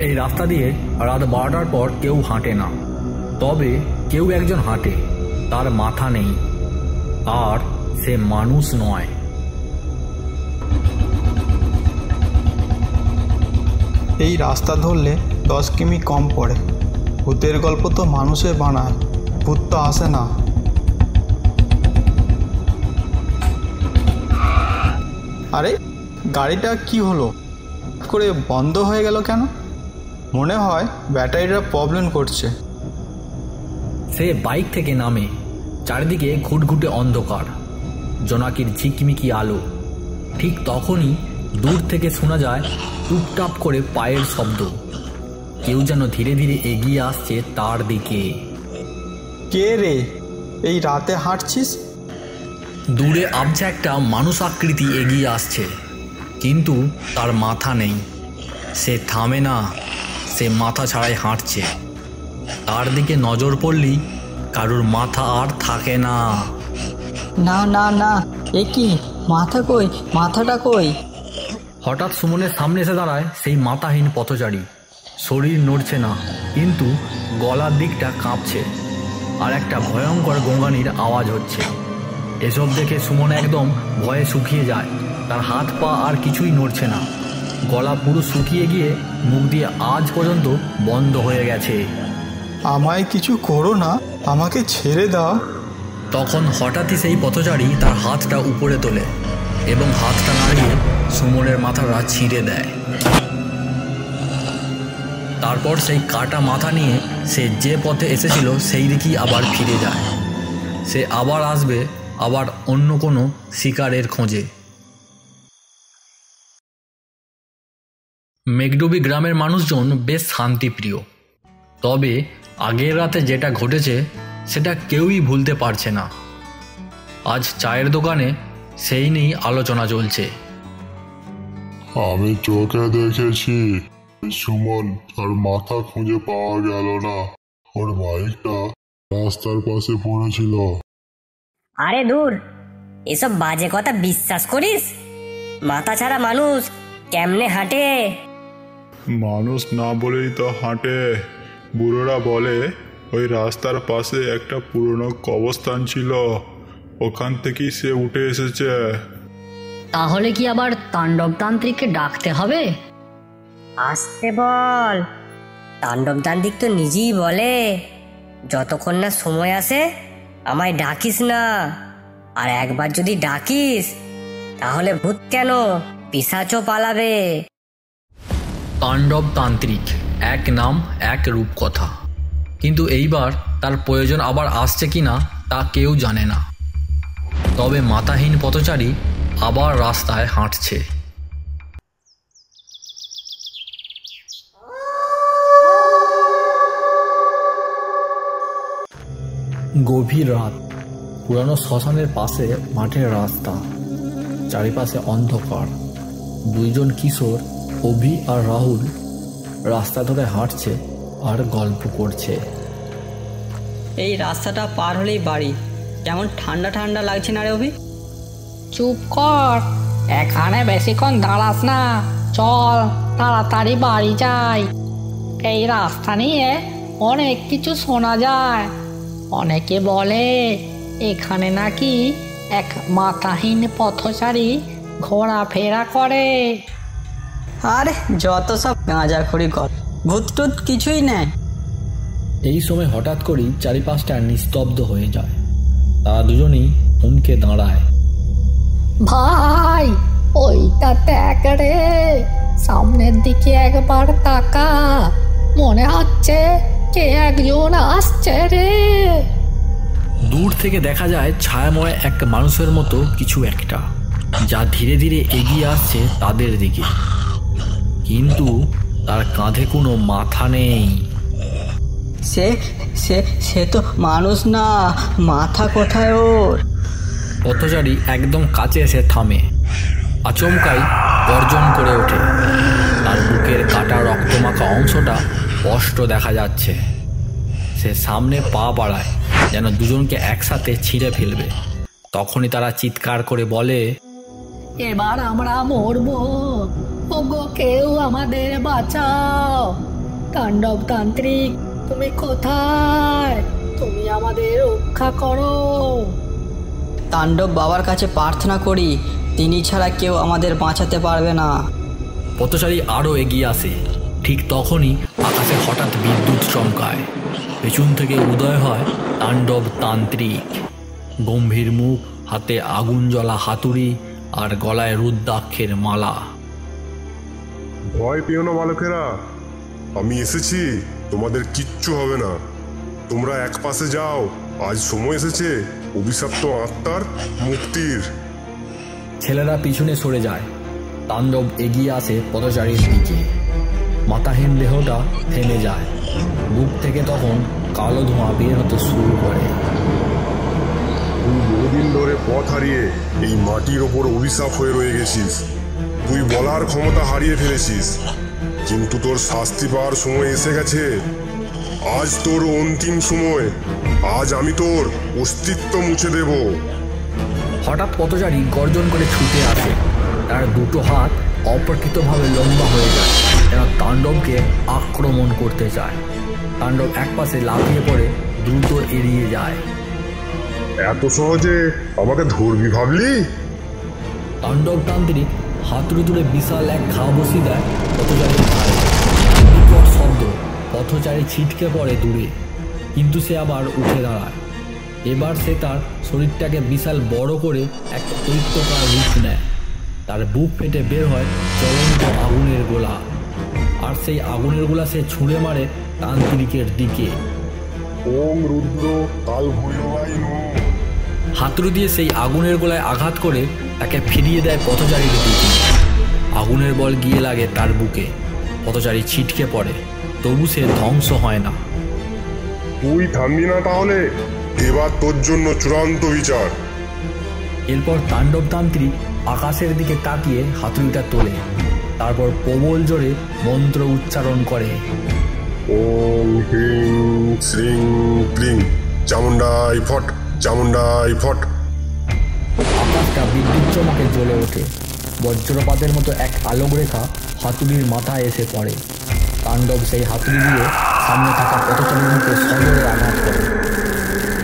এই রাস্তা দিয়ে রাত 12টার পর কেউ হাঁটে না, তবে কেউ একজন হাঁটে, তার মাথা নেই, আর সে মানুষ নয়। এই রাস্তা ধরলে 10 কিমি কম পড়ে। ভূতের গল্প তো মানুষে বানায়, ভূত তো আসে না। আরে গাড়িটা কি হলো, করে বন্ধ হয়ে গেল কেন? মনে হয় ব্যাটারিটা প্রবলেম করছে। সে বাইক থেকে নামে। চারিদিকে ঘুটঘুটে অন্ধকার, জোনাকির ঝিকমিকি আলো। ঠিক তখনই দূর থেকে শোনা যায় টুপটাপ করে পায়ের শব্দ। কেউ যেন ধীরে ধীরে এগিয়ে আসছে তার দিকে। কে রে, এই রাতে হাঁটছিস? দূরে আবছা একটা মানুষ আকৃতি এগিয়ে আসছে, কিন্তু তার মাথা নেই। সে থামে না, সে মাথা ছাড়াই হাঁটছে। তার দিকে নজর পড়লেই কারুর মাথা আর থাকে না। না না না, এ কি, মাথা কই, মাথাটা কই? হঠাৎ সুমনের সামনে এসে দাঁড়ায় সেই মাথাহীন পথচারী। শরীর নড়ছে না, কিন্তু গলার দিকটা কাঁপছে, আর একটা ভয়ঙ্কর গোঙানির আওয়াজ হচ্ছে। এসব দেখে সুমন একদম ভয়ে শুকিয়ে যায়। তার হাত পা আর কিছুই নড়ছে না, গলা পুরো শুকিয়ে গিয়ে মুখ দিয়ে আজ পর্যন্ত বন্ধ হয়ে গেছে। আমায় কিছু করো না, আমাকে ছেড়ে দাও। তখন হঠাৎই সেই পথচারী তার হাতটা উপরে তোলে এবং হাতটা নাড়িয়ে সুমনের মাথাটা ছিঁড়ে দেয়। তারপর সেই কাটা মাথা নিয়ে সে যে পথে এসেছিল সেই দিকেই আবার ফিরে যায়। সে আবার আসবে, আবার অন্য কোনো শিকারের খোঁজে। মেঘডুবি গ্রামের মানুষজন বেশ শান্তিপ্রিয়, তবে আগের রাতে যেটা ঘটেছে সেটা কেউই ভুলতে পারছে না। আজ চায়ের দোকানে সেই নিয়েই আলোচনা চলছে। আমি চোখে দেখেছি, সুমন তার মাথা খুঁজে পাওয়া গেল না। ওর বাইকটা রাস্তার পাশে পড়েছিল। আরে দূর, এসব বাজে কথা বিশ্বাস করিস? মাথা ছাড়া মানুষ কেমনে হাঁটে? মানুষ না বলেই তো হাঁটে। বুড়োরা বলে ওই রাস্তার পাশে একটা পুরনো কবরস্থান ছিল, ওখান থেকেই সে উঠে এসেছে। তাহলে কি আবার তাণ্ডবতান্ত্রিককে ডাকতে হবে? আসতে বল। তাণ্ডবতান্ত্রিক তো নিজেই বলে, যতক্ষণ না সময় আসে আমায় ডাকিস না। আর একবার যদি ডাকিস তাহলে ভূত কেন, পিশাচও পালাবে। তাণ্ডবতান্ত্রিক, এক নাম এক রূপকথা, কিন্তু এইবার তার প্রয়োজন আবার আসছে কিনা তা কেউ জানে না। তবে মাথাহীন পথচারী আবার রাস্তায় হাঁটছে। গভীর রাত, পুরানো শ্মশানের পাশে মাঠের রাস্তা, চারিপাশে অন্ধকার। দুইজন কিশোর, অভি আর রাহুল, রাস্তা ধরে হাঁটছে আর গল্প করছে। এই রাস্তাটা পার হলেই বাড়ি। কেমন ঠান্ডা ঠান্ডা লাগছে না রে অভি? চুপ কর, এখানে বেশিক্ষণ দাঁড়াস না, চল তাড়াতাড়ি বাড়ি যাই। এই রাস্তা নিয়ে অনেক কিছু শোনা যায়। অনেকে বলে এখানে নাকি এক মাথাহীন পথচারী ঘোরাফেরা করে। আরে যত সব গাঁজাখড়ি কর, ভূত টুত কিছুই নেই। এই সময় হঠাৎ করেই চারিপাশটা নিস্তব্ধ হয়ে যায়। তারা দুজনেই থমকে দাঁড়ায়। ভাই, ওইটা দেখ রে, সামনের দিকে একবার তাকা, মনে হচ্ছে কে একজন আসছে রে। দূর থেকে দেখা যায় ছায়াময় এক মানুষের মতো কিছু একটা, যা ধীরে ধীরে এগিয়ে আসছে তাদের দিকে, কিন্তু তার কাঁধে কোনো মাথা নেই। সে সে সে তো মানুষ না, মাথা কোথায় ওর? পথচারী একদম কাছে এসে থামে। আচমকাই গর্জন করে ওঠে। তার বুকের কাটা রক্তমাখা অংশটা স্পষ্ট দেখা যাচ্ছে। সে সামনে পা বাড়ায়, যেন দুজনকে একসাথে ছিঁড়ে ফেলবে। তখনই তারা চিৎকার করে বলে, এবার আমরা মরবো, ওগো কেউ আমাদের বাঁচাও। তাণ্ডব তান্ত্রিক, তুমি কোথায়? তুমি আমাদের রক্ষা করো। তাণ্ডব বাবার কাছে প্রার্থনা করি, তিনি ছাড়া কেউ আমাদের বাঁচাতে পারবে না। পথচারী আরও এগিয়ে আসে। ঠিক তখনই আকাশে হঠাৎ বিদ্যুৎ চমকায়। পেছন থেকে উদয় হয় তাণ্ডব তান্ত্রিক। গম্ভীর মুখ, হাতে আগুন জ্বলা হাতুড়ি আর গলায় রুদ্রাক্ষের মালা। ভয় পেও না বালকেরা, আমি এসেছি, তোমাদের কিচ্ছু হবে না। তোমরা এক পাশে যাও, আজ সময় এসেছে অভিশপ্ত আত্মার মুক্তির। ছেলেরা পিছনে সরে যায়। তাণ্ডব এগিয়ে আসে পথচারীর দিকে। মাথাহীন দেহটা থেমে যায়। বুক থেকে তখন কালো ধোঁয়া বের হতে শুরু করে। তুই বহুদিন ধরে পথ হারিয়ে এই মাটির ওপর অভিশাপ হয়ে রয়ে গেছিস। তুই বলার ক্ষমতা হারিয়ে ফেলেছিস, কিন্তু তোর শাস্তি পাওয়ার সময় এসে গেছে। আজ তোর অন্তিম সময়। আজ আমি তোর অস্তিত্ব মুছে দেব। হঠাৎ পথচারী গর্জন করে ছুটে আসে। তার দুটো হাত অপ্রকৃতভাবে লম্বা হয়ে যায়, যেন তাণ্ডবকে আক্রমণ করতে চায়। তাণ্ডব একপাশে লাফিয়ে পড়ে দ্রুত এড়িয়ে যায়। এত সহজে আমাকে ধরবি ভাবলি? তাণ্ডব তান্ত্রিক হাতুড়ি তুলে বিশাল এক ঘা বসিয়ে দেয় পথচারীর ঘাড়ে। বিকট শব্দ, পথচারী ছিটকে পড়ে দূরে, কিন্তু সে আবার উঠে দাঁড়ায়। এবার সে তার শরীরটাকে বিশাল বড় করে এক দৈত্যকার রূপ নেয়। তার বুক ফেটে বের হয় জ্বলন্ত আগুনের গোলা, আর সেই আগুনের গোলা সে ছুঁড়ে মারে তান্ত্রিকের দিকে। ওম রুদ্র কাল ভৈরবাই নমঃ। হাতুড়ি দিয়ে সেই আগুনের গোলায় আঘাত করে তাকে ফিরিয়ে দেয় পথচারীর দিকে। আগুনের বল গিয়ে লাগে তার বুকে। পথচারী ছিটকে পড়ে, তবু সে ধ্বংস হয় না। তুই থামবি না তাহলে? এবার তোর জন্য চূড়ান্ত বিচার। এরপর তাণ্ডব তান্ত্রিক আকাশের দিকে তাকিয়ে হাতুড়িটা তোলে। তারপর প্রবল জোরে মন্ত্র উচ্চারণ করে। ওম হ্রিং শ্রিং ক্লিং চামুন্ডাই ফট, চামুন্ডাই ফট। আকাশটা বিদ্যুৎ চমকে জ্বলে ওঠে। বজ্রপাতের মতো এক আলোক রেখা হাতুড়ির মাথায় এসে পড়ে। তাণ্ডব সেই হাতুড়ি দিয়ে সামনে থাকা পথচারীর মুখে সজোরে আঘাত করে।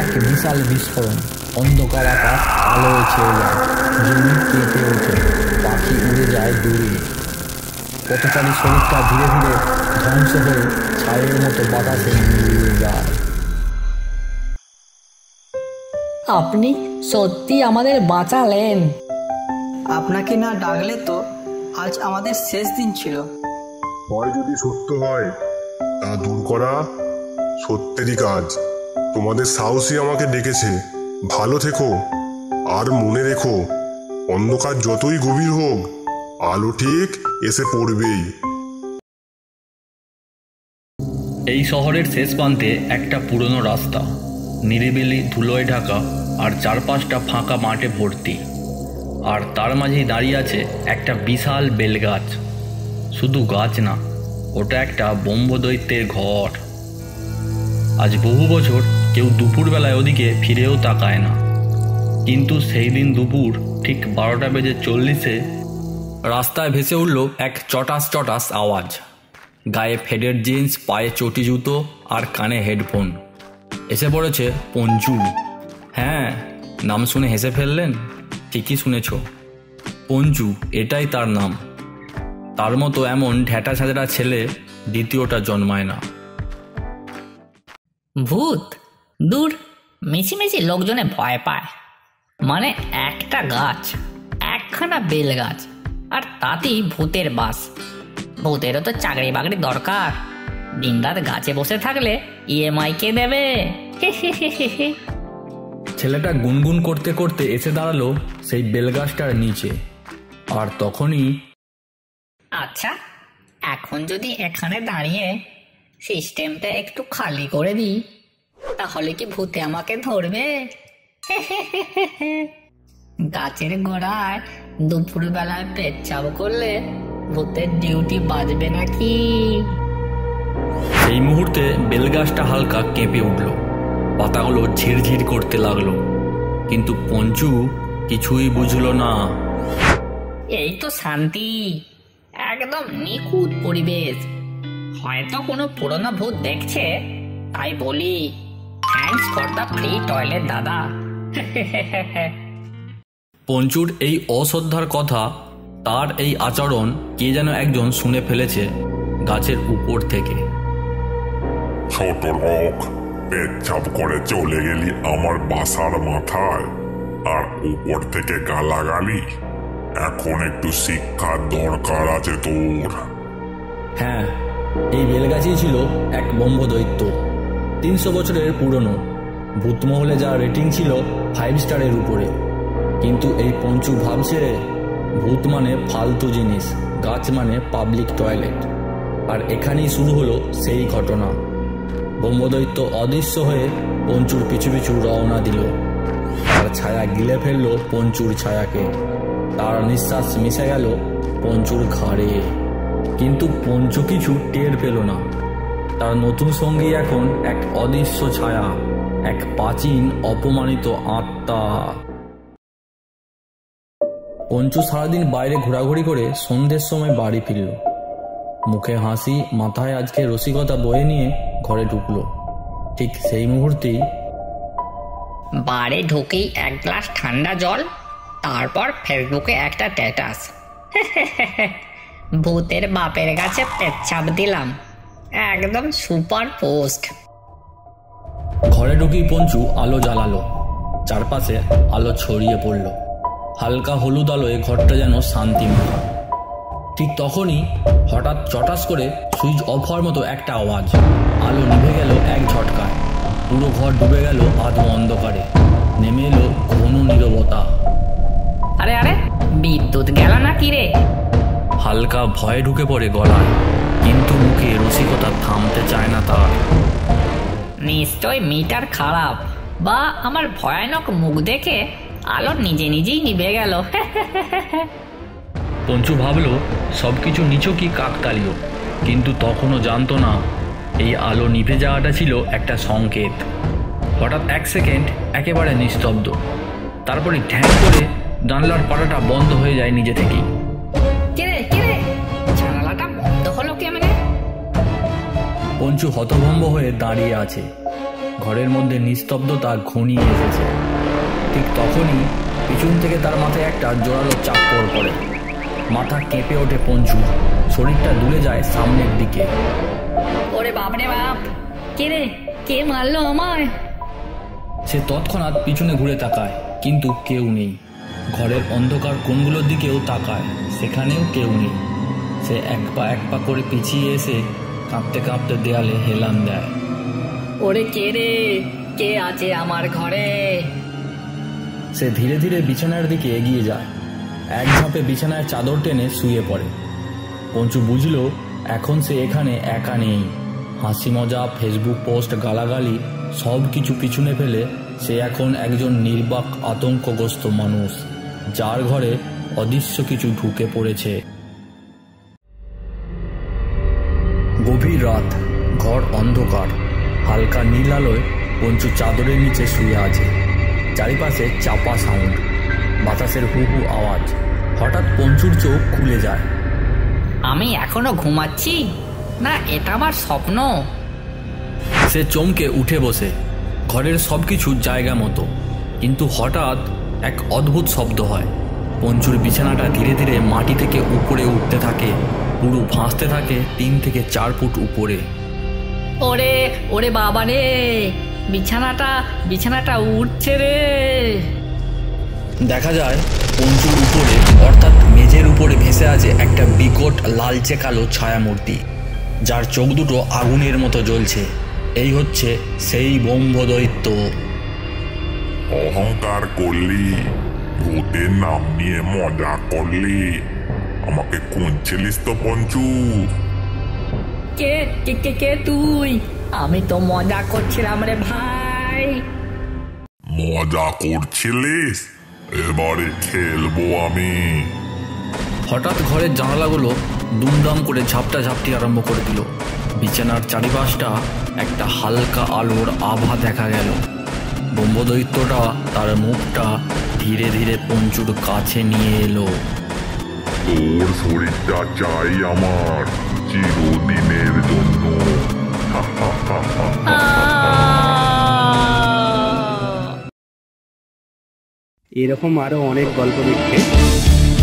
এক বিশাল বিস্ফোরণ, অন্ধকার আকাশ আলোয় ছেয়ে যায়। জমি কেঁপে ওঠে, পাখি উড়ে যায় দূরে। পথচারীর শরীরটা ধীরে ধীরে ধ্বংস হয়ে ছায়ের মতো বাতাসে মিলিয়ে যায়। আপনি সত্যি আমাদের বাঁচালেন। আপনাকে না ডাকলে তো আজ আমাদের শেষ দিন ছিল। ভয় যদি সত্য হয়, তা দূর করা সত্যেরই কাজ। তোমাদের সাহসী আমাকে ডেকেছে। ভালো থেকো, আর মনে রেখো, অন্ধকার যতই গভীর হোক, আলো ঠিক এসে পড়বেই। এই শহরের শেষ প্রান্তে একটা পুরনো রাস্তা, নিরিবিলি ধুলোয় ঢাকা, আর চারপাশটা ফাঁকা মাঠে ভর্তি। আর তার মাঝেই দাঁড়িয়ে আছে একটা বিশাল বেলগাছ। শুধু গাছ না, ওটা একটা ব্রহ্মদৈত্যের ঘর। আজ বহু বছর কেউ দুপুরবেলায় ওদিকে ফিরেও তাকায় না, কিন্তু সেই দিন দুপুর ঠিক 12:40 রাস্তায় ভেসে উঠল এক চটাস চটাস আওয়াজ। গায়ে ফেডের জিন্স, পায়ে চটি জুতো আর কানে হেডফোন। এসে পড়েছে পঞ্চু। হ্যাঁ, নাম শুনে হেসে ফেললেন? ঠিকই শুনেছ, পঞ্চু, এটাই তার নাম। তার মতো এমন ঢ্যাটা ছাজরা ছেলে দ্বিতীয়টা জন্মায় না। ভূত? দূর, মিছিমিছি লোকজনে ভয় পায়। মানে একটা গাছ, একখানা বেল গাছ, আর তাতেই ভূতের বাস। ভূতেরও তো চাকরি বাকরি দরকার। দিনরাত গাছে বসে থাকলে ইএমআই কে দেবে? ছেলেটা গুনগুন করতে করতে এসে দাঁড়ালো সেই বেলগাছটার নিচে। আর তখনই, আচ্ছা, এখন যদি এখানে দাঁড়িয়ে সিস্টেমটা একটু খালি করে দিই, তাহলে কি ভূতে আমাকে ধরবে? গাছের গোড়ায় দুপুরবেলায় পেচ্ছাপ করলে ভূতের ডিউটি বাজবে নাকি? সেই মুহূর্তে বেলগাছটা হালকা কেঁপে উঠল। পাতাগুলো ঝিরঝির করতে লাগলো, কিন্তু পঞ্চু কিছুই বুঝলো না। এই তো শান্তি, এক একদম নিখুঁত পরিবেশ। হয়তো কোনো পুরনো ভূত দেখছে, তাই বলি thanks for the free toilet দাদা। পঞ্চুর এই অশ্রদ্ধার কথা, তার এই আচরণ কে যেন একজন শুনে ফেলেছে গাছের উপর থেকে। ছোট লোক, পেচ্ছাপ করে চলে গেলি আমার বাসার মাথায়, আর উপর থেকে গালাগালি। এখন একটু শিক্ষার দরকার আছে তোর। হ্যাঁ, এই বেলগাছই ছিল এক ব্রহ্মদৈত্য, 300 বছরের পুরনো। ভূতমহলে যা রেটিং ছিল 5 স্টারের উপরে। কিন্তু এই পঞ্চু ভাবছে ভূত মানে ফালতু জিনিস, গাছ মানে পাবলিক টয়লেট। আর এখানেই শুরু হলো সেই ঘটনা। ব্রহ্মদৈত্য অদৃশ্য হয়ে পঞ্চুর পিছু পিছু রওনা দিল। তার ছায়া গিলে ফেলল পঞ্চুর ছায়াকে। তার নিঃশ্বাস মিশে গেল পঞ্চুর ঘাড়ে। কিন্তু পঞ্চু কিছু টের পেল না। তার নতুন সঙ্গী এখন এক অদৃশ্য ছায়া, এক প্রাচীন অপমানিত আত্মা। পঞ্চু সারাদিন বাইরে ঘোরাঘুরি করে সন্ধ্যের সময় বাড়ি ফিরল। মুখে হাসি, মাথায় আজকে রসিকতা বয়ে নিয়ে ঘরে ঢুকলো। ঠিক সেই মুহূর্তেই বাড়ি ঢুকেই 1 গ্লাস ঠান্ডা জল, তারপর ফেসবুকে একটা স্ট্যাটাস। ভূতের বাপের কাছে পেচ্ছাপ দিলাম, একদম সুপার পোস্ট। ঘরে ঢুকেই পঞ্চু আলো জ্বালালো। চারপাশে আলো ছড়িয়ে পড়ল। হালকা হলুদ আলোয় ঘরটা যেন শান্তিময়। ঠিক তখনই হঠাৎ চটাস করে সুইচ অফ হওয়ার মতো একটা আওয়াজ। আলো নিভে গেল এক ঝটকায়। পুরো ঘর ডুবে গেল আধো অন্ধকারে। নেমে এলো ঘন নীরবতা। আরে আরে, বিদ্যুৎ গেল না কি রে? হালকা ভয়ে ঢুকে পড়ে গলায়, কিন্তু মুখে রসিকতা থামতে চায় না তার। নিশ্চয় মিটার খারাপ, বা আমার ভয়ানক মুখ দেখে আলো নিজে নিজেই নিভে গেল। পঞ্চু ভাবলো সবকিছু নিছকই কাকতালীয়, কিন্তু তখনও জানতো না এই আলো নিভে যাওয়াটা ছিল একটা সংকেত। হঠাৎ 1 সেকেন্ড একেবারে নিস্তব্ধ। তারপরে ঢ্যাং করে জানলার পাটাটা বন্ধ হয়ে যায় নিজে থেকেই। কে জানালাটা বন্ধ হলো কেমনে? পঞ্চু হতভম্ব হয়ে দাঁড়িয়ে আছে। ঘরের মধ্যে নিস্তব্ধতা ঘনিয়ে এসেছে। ঠিক তখনই পিছন থেকে তার মাথায় একটা জোরালো চাপড় পড়ে। মাথা কেঁপে ওঠে পঞ্চু, শরীরটা দুলে যায় সামনের দিকে। ওরে বাপ রে বাপ, কে মারলো আমায়? সে তৎক্ষণাৎ পিছনে ঘুরে তাকায়, কিন্তু কেউ নেই। ঘরের অন্ধকার কোণগুলোর দিকেও তাকায়, সেখানেও কেউ নেই। সে এক পা করে পিছিয়ে এসে কাঁপতে কাঁপতে দেয়ালে হেলান দেয়। ওরে কে আছে আমার ঘরে? সে ধীরে ধীরে বিছানার দিকে এগিয়ে যায়। এক ঝাঁপে বিছানায় চাদর টেনে শুয়ে পড়ে। পঞ্চু বুঝল এখন সে এখানে একা নেই। হাসি মজা, ফেসবুক পোস্ট, গালাগালি সব কিছু পিছনে ফেলে সে এখন একজন নির্বাক আতঙ্কগ্রস্ত মানুষ, যার ঘরে অদৃশ্য কিছু ঢুকে পড়েছে। গভীর রাত, ঘর অন্ধকার। হালকা নীল আলোয় পঞ্চু চাদরের নিচে শুয়ে আছে। চারিপাশে চাপা সাউন্ড, বাতাসের হু হু আওয়াজ। হঠাৎ পঞ্চুর চোখ খুলে যায়। আমি এখনো ঘুমাচ্ছি না, এটা আমার স্বপ্ন? সে চমকে উঠে বসে। ঘরের সবকিছু জায়গা মতো, কিন্তু হঠাৎ এক অদ্ভুত শব্দ হয়। পঞ্চুর বিছানাটা ধীরে ধীরে মাটি থেকে উপরে উঠতে থাকে, পুরো ভাসতে থাকে 3 থেকে 4 ফুট উপরে। ওরে বাবা রে, বিছানাটা উঠছে রে। দেখা যায় পঞ্চুর উপরে, অর্থাৎ মেঝের উপরে ভেসে আছে একটা বিকট লালচে কালো ছায়ামূর্তি, যার চোখ দুটো আগুনের মতো জ্বলছে। এই হচ্ছে সেই ব্রহ্মদৈত্য। অহংকার করলি, ভূতের নাম নিয়ে মজা করলি, আমাকে খুঁজছিলিস তো পঞ্চু? কে তুই? আমি তো মজা করছিলাম রে ভাই। মজা করছিলিস? এবারে খেলবো আমি। হঠাৎ ঘরের জানালাগুলো দুমদাম করে ঝাপটা ঝাপটি আরম্ভ করে দিল। বিছানার চারিপাশটা একটা হালকা আলোর আভা দেখা গেল। ব্রহ্মদৈত্যটা তার মুখটা ধীরে ধীরে পঞ্চুর কাছে নিয়ে এলো। তোর শরীরটা চাই আমার চিরদিনের জন্য। এরকম আরো অনেক গল্প দেখতে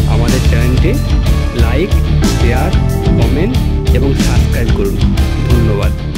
আমাদের চ্যানেলটি লাইক, শেয়ার, কমেন্ট এবং সাবস্ক্রাইব করুন। ধন্যবাদ।